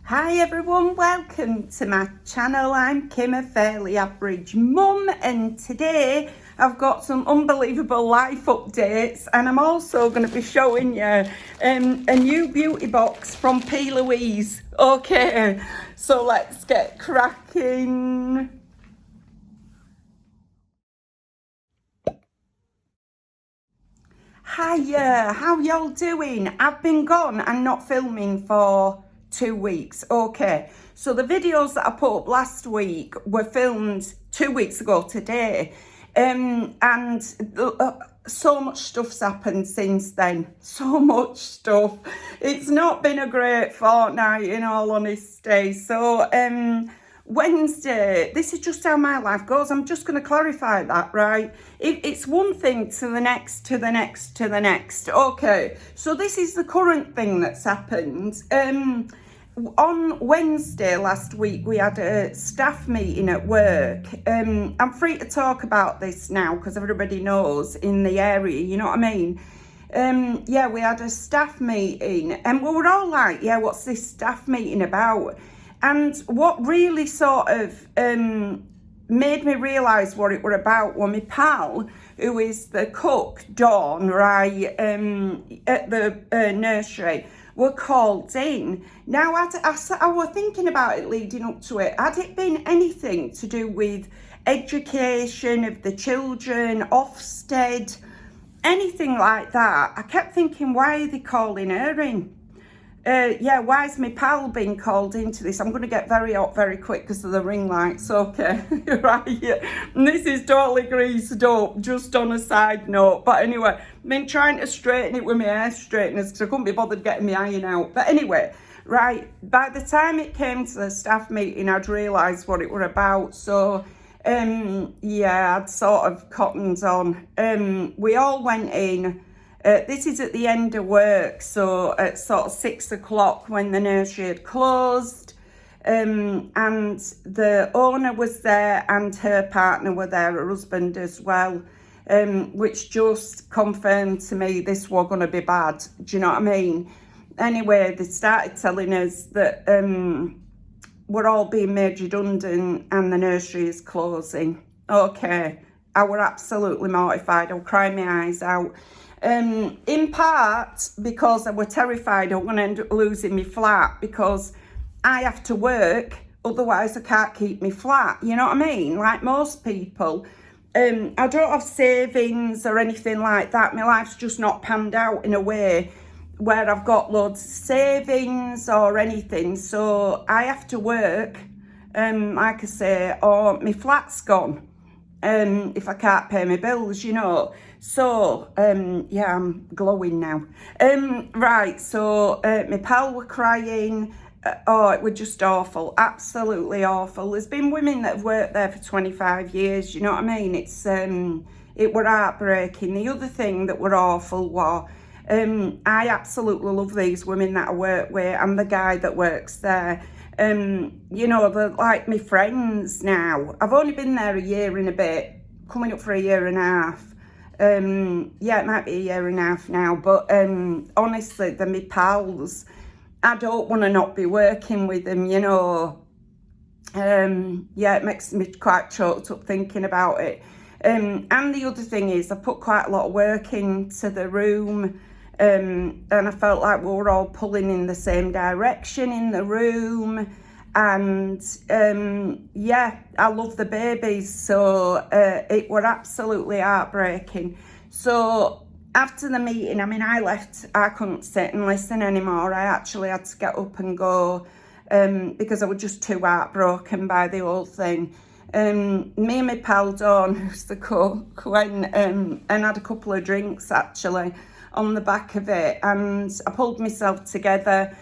Hi everyone, welcome to my channel. I'm Kim, a fairly average mum, and today I've got some unbelievable life updates, and I'm also going to be showing you a new beauty box from P. Louise. Okay, so let's get cracking. Hiya, how y'all doing? I've been gone and not filming for 2 weeks. Okay, so the videos that I put up last week were filmed 2 weeks ago today, and so much stuff's happened since then. So much stuff. It's not been a great fortnight, in all honesty. So Wednesday, this is just how my life goes. I'm just going to clarify that, right? It's one thing to the next, to the next, to the next. Okay, so this is the current thing that's happened. On Wednesday last week, we had a staff meeting at work. I'm free to talk about this now because everybody knows in the area, you know what I mean? Yeah, we had a staff meeting and we were all like, yeah, what's this staff meeting about? And what really sort of made me realise what it were about was my pal, who is the cook, Dawn, right, at the nursery, were called in. Now, I was thinking about it leading up to it. Had it been anything to do with education of the children, Ofsted, anything like that, I kept thinking, why are they calling her in? Yeah, why is my pal being called into this? I'm going to get very hot very quick because of the ring lights, okay? Right, yeah. And this is totally greased up, just on a side note. But anyway, I've been trying to straighten it with my hair straighteners because I couldn't be bothered getting my iron out. But anyway, right, by the time it came to the staff meeting, I'd realised what it were about. So, yeah, I'd sort of cottoned on. We all went in. This is at the end of work, so at sort of 6 o'clock when the nursery had closed, and the owner was there and her partner were there, her husband as well, which just confirmed to me this was going to be bad. Do you know what I mean? Anyway, they started telling us that we're all being made redundant and the nursery is closing. Okay, I were absolutely mortified. I was crying my eyes out. In part because I were terrified I was going to end up losing my flat because I have to work, otherwise I can't keep my flat, you know what I mean? Like most people, I don't have savings or anything like that. My life's just not panned out in a way where I've got loads of savings or anything, so I have to work, like I say, or my flat's gone. If I can't pay my bills, you know. So, yeah, I'm glowing now. Right, so my pal were crying. Oh, it was just awful, absolutely awful. There's been women that have worked there for 25 years, you know what I mean? It's it were heartbreaking. The other thing that were awful was, I absolutely love these women that I work with and the guy that works there. You know, they're like my friends now. I've only been there a year and a bit, coming up for a year and a half. Yeah, it might be a year and a half now, but honestly, they're my pals. I don't want to not be working with them, you know. Yeah, it makes me quite choked up thinking about it. And the other thing is, I put quite a lot of work into the room. And I felt like we were all pulling in the same direction in the room, and yeah, I love the babies, so it were absolutely heartbreaking. So after the meeting, I mean, I left, I couldn't sit and listen anymore. I actually had to get up and go because I was just too heartbroken by the whole thing. Me and my pal Dawn, who's the cook, went and had a couple of drinks actually on the back of it, and I pulled myself together,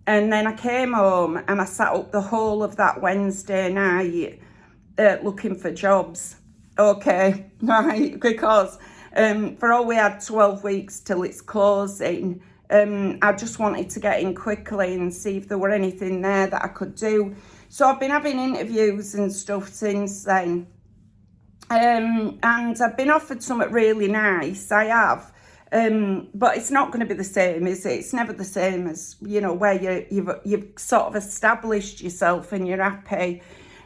and then I came home and I sat up the whole of that Wednesday night looking for jobs. Okay, right, because for all we had 12 weeks till it's closing, I just wanted to get in quickly and see if there were anything there that I could do. So I've been having interviews and stuff since then, and I've been offered something really nice, I have. But it's not going to be the same, is it? It's never the same as, you know, where you've sort of established yourself and you're happy.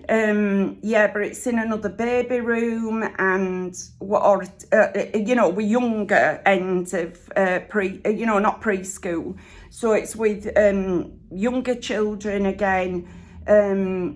Yeah, but it's in another baby room, and you know, we're younger end of you know, not preschool, so it's with younger children again.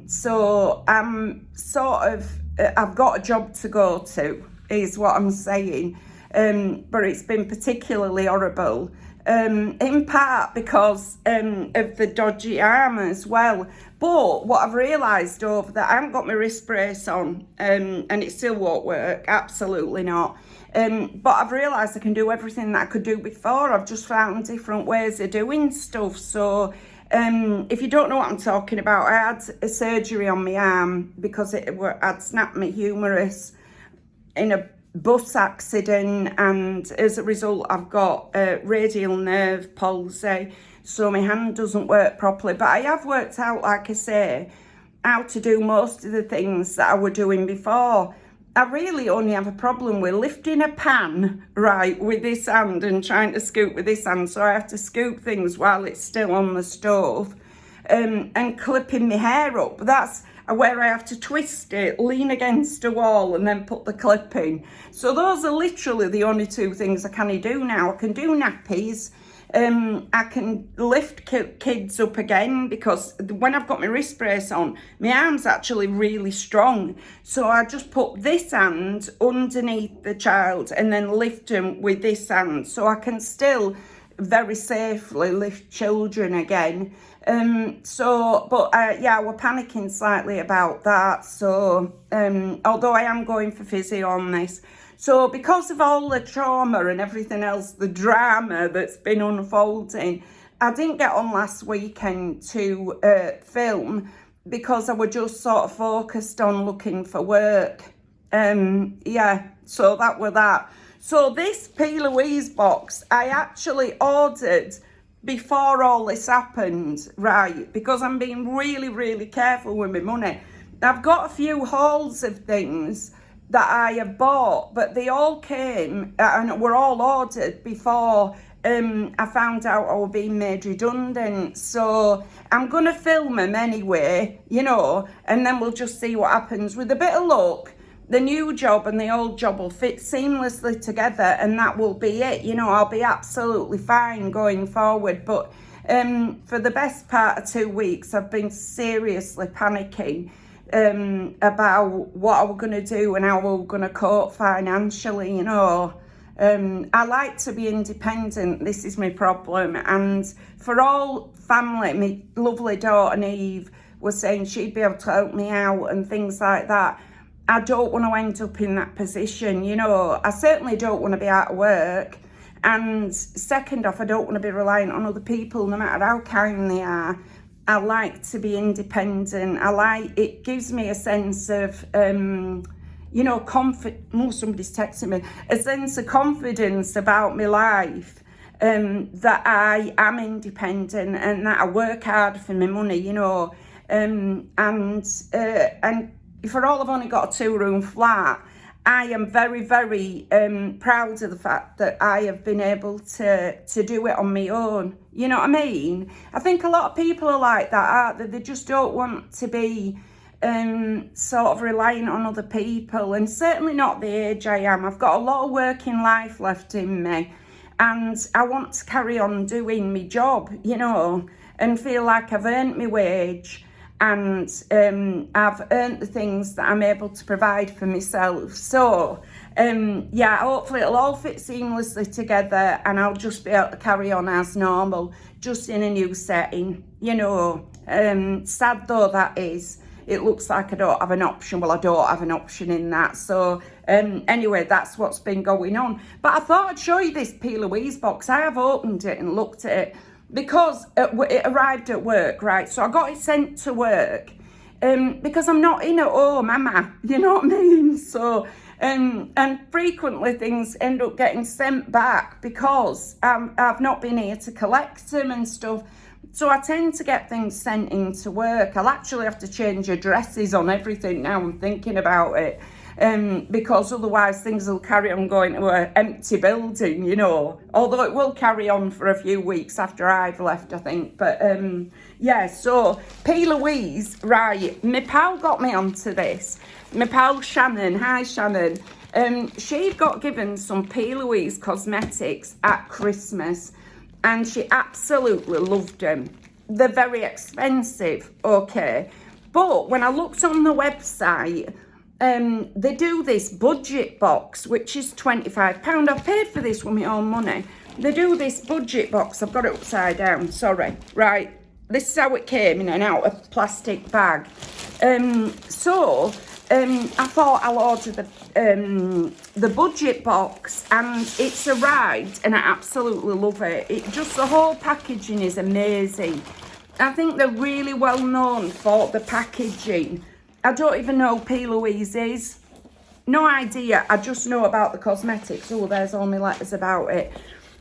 So I'm sort of I've got a job to go to, is what I'm saying. But it's been particularly horrible, in part because of the dodgy arm as well. But what I've realised over that, I haven't got my wrist brace on, and it still won't work, absolutely not. But I've realised I can do everything that I could do before. I've just found different ways of doing stuff. So if you don't know what I'm talking about, I had a surgery on my arm because I'd snapped my humerus in a bus accident, and as a result I've got radial nerve palsy, so my hand doesn't work properly. But I have worked out, like I say, how to do most of the things that I were doing before. I really only have a problem with lifting a pan, right, with this hand and trying to scoop with this hand, so I have to scoop things while it's still on the stove, and clipping my hair up. That's where I have to twist it, lean against a wall, and then put the clip in. So those are literally the only two things I can do now. I can do nappies. I can lift kids up again, because when I've got my wrist brace on, my arm's actually really strong. So I just put this hand underneath the child and then lift them with this hand. So I can still very safely lift children again. Yeah, we're panicking slightly about that. So, although I am going for physio on this. So because of all the trauma and everything else, the drama that's been unfolding, I didn't get on last weekend to film, because I was just sort of focused on looking for work. Yeah, so that were that. So this P. Louise box, I actually ordered before all this happened, right? Because I'm being really, really careful with my money. I've got a few hauls of things that I have bought, but they all came and were all ordered before I found out I was being made redundant. So I'm going to film them anyway, you know, and then we'll just see what happens. With a bit of luck, the new job and the old job will fit seamlessly together, and that will be it. You know, I'll be absolutely fine going forward. But for the best part of 2 weeks, I've been seriously panicking about what I was going to do and how I was going to cope financially, you know. I like to be independent. This is my problem. And for all family, my lovely daughter Eve was saying she'd be able to help me out and things like that. I don't want to end up in that position, you know. I certainly don't want to be out of work. And second off, I don't want to be reliant on other people, no matter how kind they are. I like to be independent. It gives me a sense of, you know, somebody's texting me, a sense of confidence about my life, that I am independent and that I work hard for my money, you know. And for all I've only got a 2-room flat, I am very, very proud of the fact that I have been able to do it on my own. You know what I mean? I think a lot of people are like that, aren't they? They just don't want to be sort of relying on other people, and certainly not the age I am. I've got a lot of working life left in me, and I want to carry on doing my job, you know, and feel like I've earned my wage. And I've earned the things that I'm able to provide for myself. So, yeah, hopefully it'll all fit seamlessly together, and I'll just be able to carry on as normal, just in a new setting, you know. Sad though that is, it looks like I don't have an option. Well, I don't have an option in that. So, anyway, that's what's been going on. But I thought I'd show you this P. Louise box. I have opened it and looked at it, because it arrived at work, right? So I got it sent to work, because I'm not in at home, am I? You know what I mean? So, and frequently things end up getting sent back because I've not been here to collect them and stuff. So I tend to get things sent into work. I'll actually have to change addresses on everything now I'm thinking about it. because otherwise things will carry on going to an empty building, you know, although it will carry on for a few weeks after I've left, I think. But yeah, so P. Louise, right, my pal got me onto this. My pal Shannon, hi Shannon. She got given some P. Louise cosmetics at Christmas and she absolutely loved them. They're very expensive, okay, but when I looked on the website, they do this budget box, which is £25. I've paid for this with my own money. They do this budget box. I've got it upside down, sorry. Right, this is how it came in and out of plastic bag. I thought I'll order the budget box, and it's arrived and I absolutely love it. The whole packaging is amazing. I think they're really well known for the packaging. I don't even know who P. Louise is. No idea. I just know about the cosmetics. Oh, there's all my letters about it.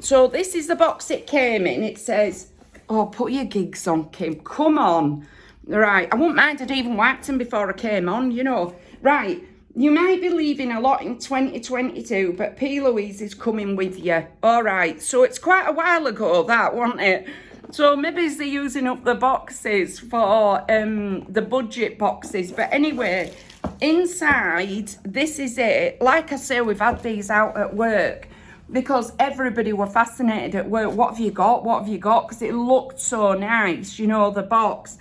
So this is the box it came in. It says, oh, put your gigs on, Kim. Come on. Right, I wouldn't mind I'd even wiped them before I came on, you know. Right, you might be leaving a lot in 2022, but P. Louise is coming with you. All right, so it's quite a while ago, that, wasn't it? So maybe they're using up the boxes for the budget boxes. But anyway, inside, this is it. Like I say, we've had these out at work because everybody were fascinated at work. What have you got? What have you got? Because it looked so nice, you know, the box.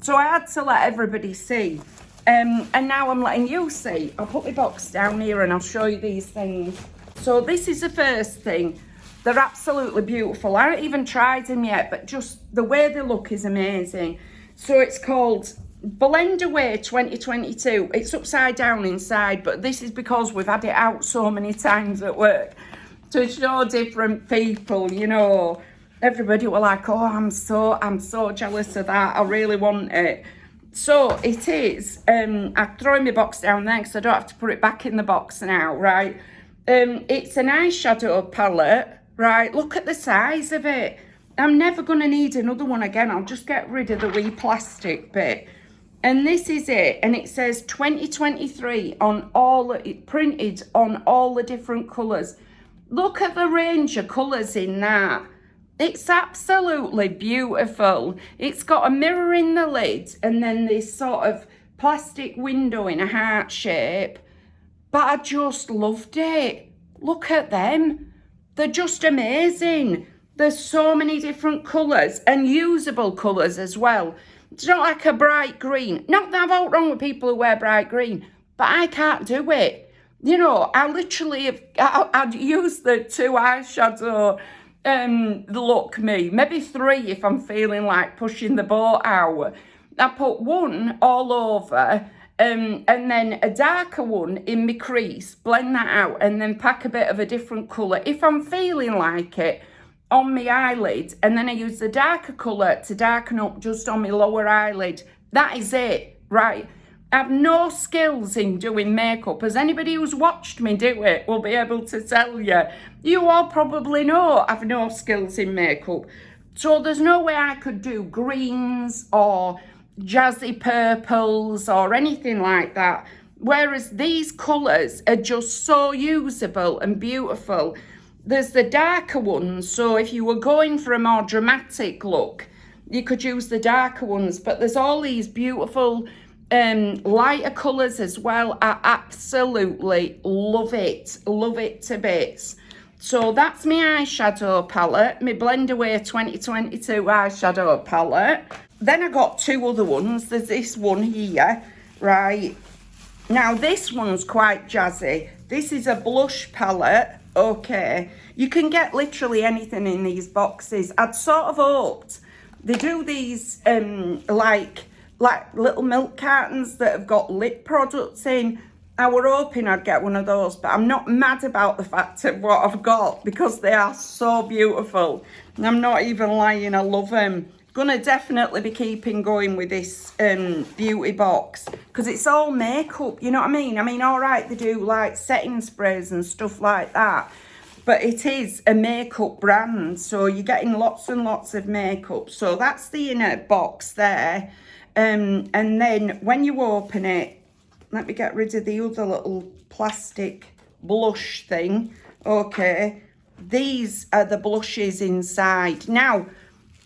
So I had to let everybody see. And now I'm letting you see. I'll put my box down here and I'll show you these things. So this is the first thing. They're absolutely beautiful. I haven't even tried them yet, but just the way they look is amazing. So it's called Blend Away 2022. It's upside down inside, but this is because we've had it out so many times at work to show different people, you know. Everybody were like, oh, I'm so jealous of that. I really want it. So it is. I'm throwing my box down there because I don't have to put it back in the box now, right? It's an eyeshadow palette, right? Look at the size of it. I'm never going to need another one again. I'll just get rid of the wee plastic bit. And this is it. And it says 2023 on all, it printed on all the different colours. Look at the range of colours in that. It's absolutely beautiful. It's got a mirror in the lid and then this sort of plastic window in a heart shape. But I just loved it. Look at them. They're just amazing. There's so many different colours and usable colours as well. It's not like a bright green. Not that I've out wrong with people who wear bright green, but I can't do it. You know, I literally have, I'd use the two eyeshadow look me, maybe three if I'm feeling like pushing the boat out. I put one all over and then a darker one in my crease, blend that out and then pack a bit of a different colour if I'm feeling like it on my eyelid, and then I use the darker colour to darken up just on my lower eyelid. That is it, right? I have no skills in doing makeup, as anybody who's watched me do it will be able to tell you. You all probably know I've no skills in makeup. So there's no way I could do greens or jazzy purples or anything like that. Whereas these colours are just so usable and beautiful. There's the darker ones, so if you were going for a more dramatic look, you could use the darker ones. But there's all these beautiful lighter colours as well. I absolutely love it to bits. So that's my eyeshadow palette, my Blend Away 2022 eyeshadow palette. Then I got two other ones. There's this one here, right? Now this one's quite jazzy. This is a blush palette, okay. You can get literally anything in these boxes. I'd sort of hoped they do these like little milk cartons that have got lip products in. I were hoping I'd get one of those, but I'm not mad about the fact of what I've got because they are so beautiful. And I'm not even lying, I love them. Gonna definitely be keeping going with this beauty box because it's all makeup, you know what I mean? I mean, all right, they do like setting sprays and stuff like that, but it is a makeup brand, so you're getting lots and lots of makeup. So that's the inner box there. And then when you open it, let me get rid of the other little plastic blush thing. Okay, these are the blushes inside. Now,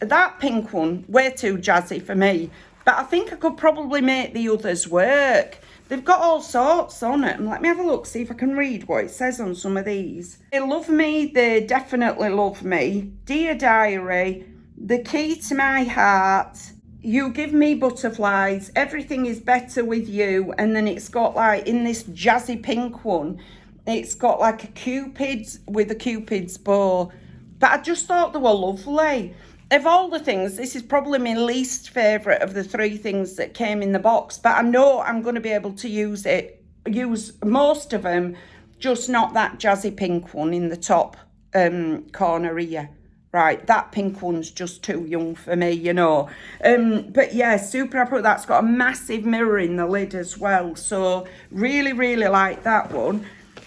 that pink one, way too jazzy for me, but I think I could probably make the others work. They've got all sorts on it. And let me have a look, see if I can read what it says on some of these. They love me, they definitely love me. Dear Diary, the key to my heart, you give me butterflies, everything is better with you. And then it's got like, in this jazzy pink one, it's got like a cupid with a cupid's bow. But I just thought they were lovely. Of all the things, this is probably my least favourite of the 3 things that came in the box, but I know I'm going to be able to use most of them, just not that jazzy pink one in the top corner here. Right, that pink one's just too young for me, you know. But yeah, super happy with that. It's got a massive mirror in the lid as well, so really, really like that one.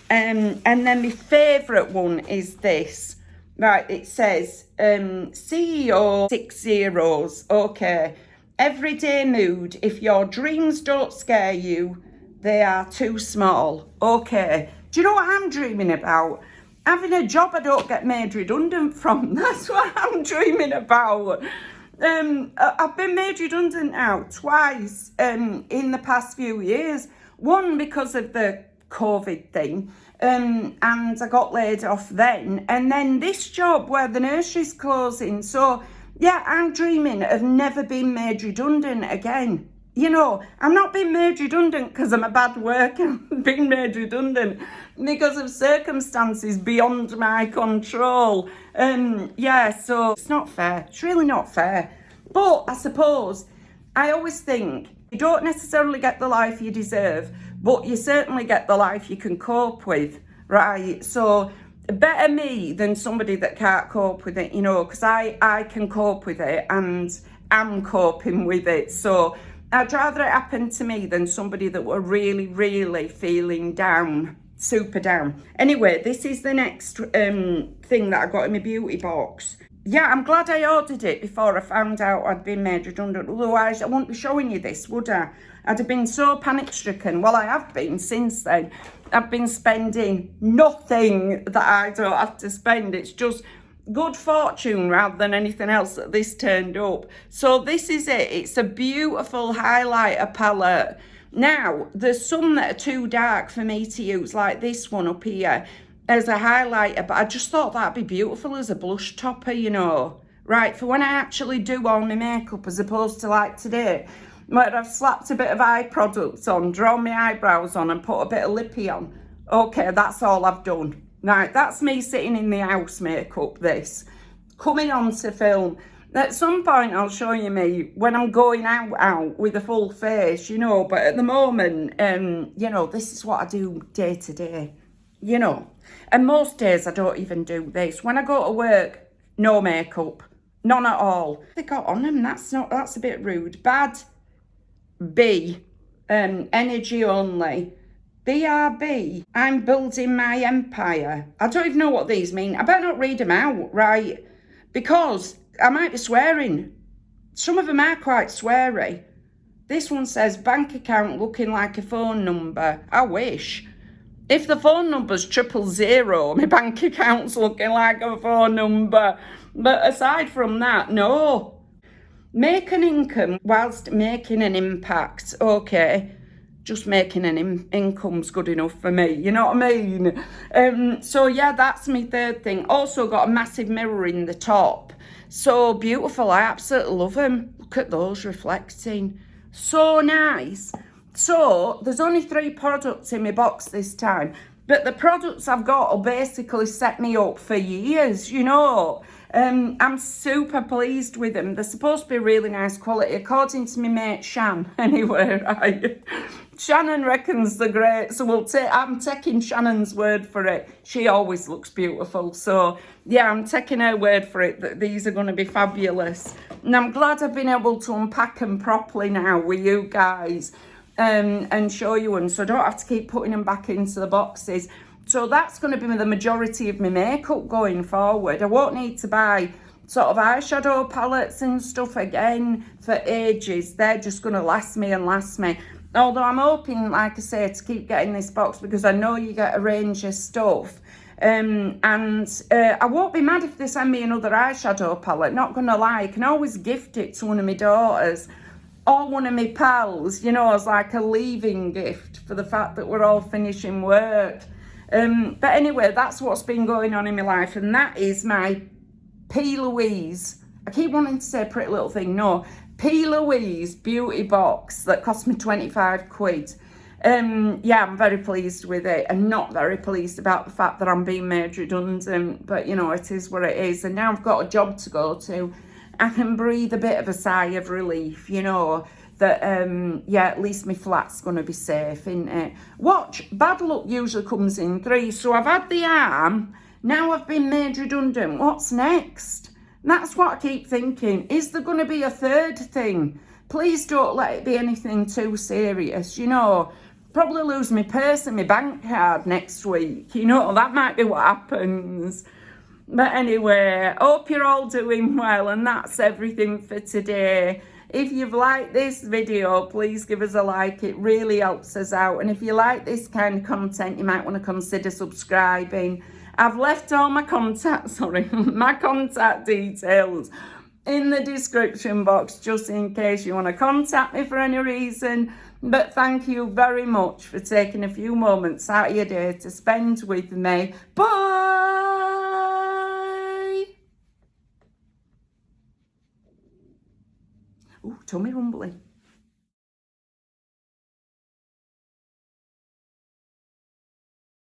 And then my favourite one is this. Right, it says, CEO 6 zeros. Okay. Everyday mood. If your dreams don't scare you, they are too small. Okay. Do you know what I'm dreaming about? Having a job I don't get made redundant from. That's what I'm dreaming about. I've been made redundant now twice in the past few years. One because of the COVID thing. And I got laid off then. And then this job where the nursery's closing. So, yeah, I'm dreaming of never being made redundant again. You know, I'm not being made redundant because I'm a bad worker. I'm being made redundant because of circumstances beyond my control. Yeah, so it's not fair. It's really not fair. But I suppose, I always think you don't necessarily get the life you deserve, but you certainly get the life you can cope with, right? So better me than somebody that can't cope with it, you know, because I can cope with it and am coping with it. So I'd rather it happen to me than somebody that were really, really feeling down, super down. Anyway, this is the next thing that I got in my beauty box. Yeah, I'm glad I ordered it before I found out I'd been made redundant. Otherwise, I wouldn't be showing you this, would I? I'd have been so panic-stricken. Well, I have been since then. I've been spending nothing that I don't have to spend. It's just good fortune rather than anything else that this turned up. So this is it. It's a beautiful highlighter palette. Now, there's some that are too dark for me to use, like this one up here, as a highlighter, but I just thought that'd be beautiful as a blush topper, you know. Right, for when I actually do all my makeup, as opposed to like today, where I've slapped a bit of eye products on, drawn my eyebrows on and put a bit of lippy on. Okay, that's all I've done. Right, that's me sitting in the house makeup, this. Coming on to film. At some point I'll show you me when I'm going out with a full face, you know, but at the moment, you know, this is what I do day to day, you know. And most days I don't even do this. When I go to work, no makeup, none at all. They got on them, that's a bit rude. Bad B, energy only. BRB, I'm building my empire. I don't even know what these mean. I better not read them out, right? Because I might be swearing. Some of them are quite sweary. This one says bank account looking like a phone number. I wish. If the phone number's 000, my bank account's looking like a phone number. But aside from that, no. Make an income whilst making an impact. Okay. Just making an income's good enough for me, you know what I mean? So yeah, that's my third thing. Also got a massive mirror in the top. So beautiful, I absolutely love them. Look at those reflecting. So nice. So there's only 3 products in my box this time, but the products I've got will basically set me up for years, you know. I'm super pleased with them. They're supposed to be really nice quality, according to my mate Shan, anyway, right? Shannon reckons they're great, so I'm taking Shannon's word for it. She always looks beautiful, so yeah, I'm taking her word for it that these are going to be fabulous. And I'm glad I've been able to unpack them properly now with you guys and show you them, so I don't have to keep putting them back into the boxes. So that's going to be the majority of my makeup going forward. I won't need to buy sort of eyeshadow palettes and stuff again for ages. They're just going to last me and last me. Although I'm hoping, like I say, to keep getting this box because I know you get a range of stuff. I won't be mad if they send me another eyeshadow palette, not gonna lie. I can always gift it to one of my daughters or one of my pals, you know, as like a leaving gift for the fact that we're all finishing work. But anyway, that's what's been going on in my life, and that is my P. Louise. I keep wanting to say Pretty Little Thing, no. P. Louise beauty box that cost me 25 quid. Yeah, I'm very pleased with it and not very pleased about the fact that I'm being made redundant, but you know, it is what it is. And now I've got a job to go to. I can breathe a bit of a sigh of relief, you know, that, yeah, at least my flat's going to be safe, isn't it? Watch, bad luck usually comes in threes. So I've had the arm, now I've been made redundant. What's next? And that's what I keep thinking. Is there going to be a third thing? Please don't let it be anything too serious, you know. Probably lose my purse and my bank card next week, you know, that might be what happens. But anyway, hope you're all doing well, and that's everything for today. If you've liked this video, please give us a like, it really helps us out. And if you like this kind of content, you might want to consider subscribing. I've left all my my contact details in the description box, just in case you want to contact me for any reason. But thank you very much for taking a few moments out of your day to spend with me. Bye! Ooh, tummy rumbling.